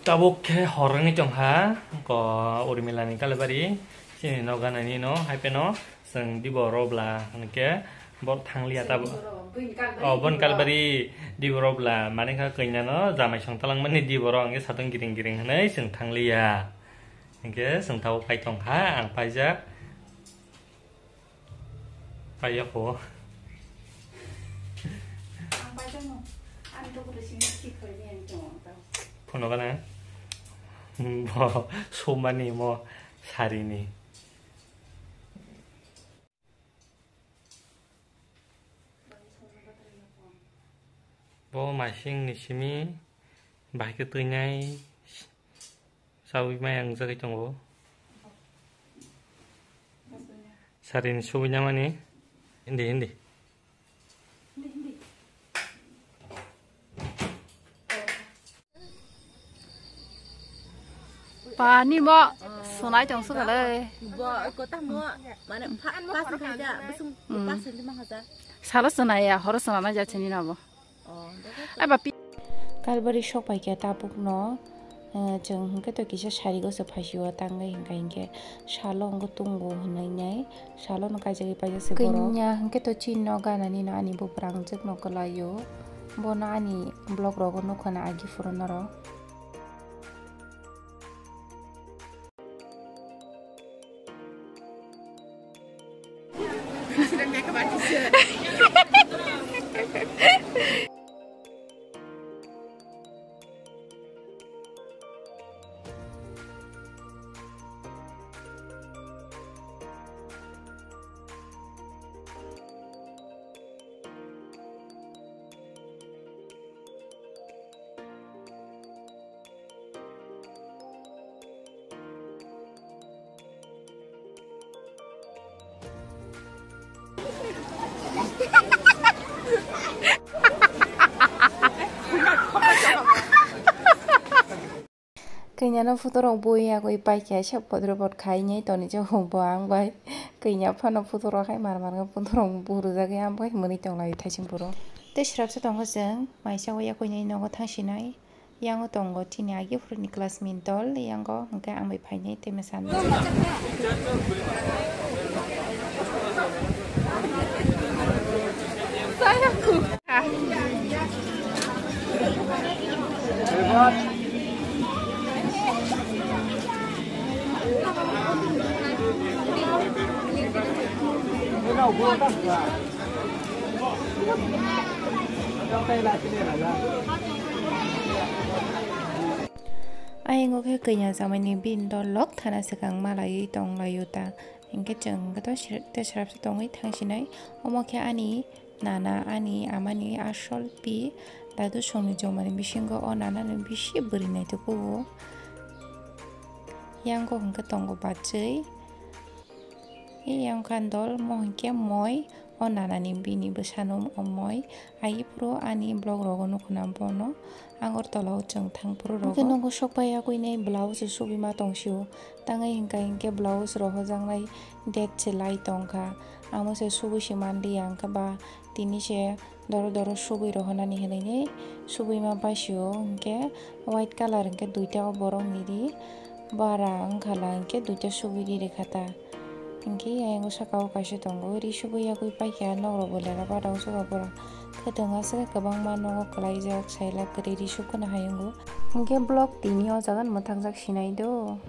Tabuk ke horeng jongha ko urmilani kalbari sini no ganani no haipe no seng di borobla ke bor thanglia tab bon kalbari di borobla mane ka kainya no jamai song talang mani di borong ke satang giring giring hanai seng thanglia ke seng tau kai jongha ang pajak pajak ko ang pajak mo ano to ko sini sikor niyan jong pono kana 뭐 소만이 뭐 살이니 뭐 마싱 니심이 마이크 뜨냐이 사우이마 양자가 정보 살인 소비냐마니 hindi Pani mo, sunai jong suka le. Bo ko ta mo, mana pas kaja, besung pas di mana ta. Salah sunai ya, harus sunai aja cini nabo. Oh, Apa pi? Kalbari sok pai kita tapuk no, jeng hingga tu kisah syari go sepasio tangga hingga hingga shalong go tunggu henai nyai, shalong no kaji pai jase boro. Kenya hingga tu cino gana ni na ani buprangjwk no kelayo, bona ani blog rogo no kana agi furonoro. sedang naik ke Malaysia. Kenya no futuro boy aku ipai kaya siap potro pot kainya itu nih jauh buang bay. Kenya apa no futuro kai mar mar futuro buru jaga yang bay meni tong lagi thajim buru. Te sirap se tonggo jeng, mai siapa ya kunya ino go thangsinai. Yang go tonggo tini agi furu ni kelas mintol, yang go engke ang bay painya te mesan. Sayangku. Aing oke kenya sama ni bin dolok thana sekang malai tong layuta engke jeng keto te sirap setongi thangsinai omoke ani nana ani amani asol pi dadu songni jomani bisingo o nana ni bisi berinai tuku yang ko hengke tonggo bacei yang kandol mo hengke moi o nana ni bini besanum omoy ai pro ani blog rogo no kunampono angor tolo jeng thang pro rogo nongko sokpai aku ini blouse subi ma tongsio tangai hingke blouse roho jangnai det celai tongka amo se subi simandi yang ba tini se doro subi roho nani henene subi ma basio hingke white color hingke duita borong niri barang khala hingke duita subi di rekata hingke yang sakau kasih tonggo ri subi aku ipai kya nogro bolera padang suka pura kadang asa kabang mano kelaijak saila keri di suku na hayunggo hingke blog tini o jagan matangjak sinai do.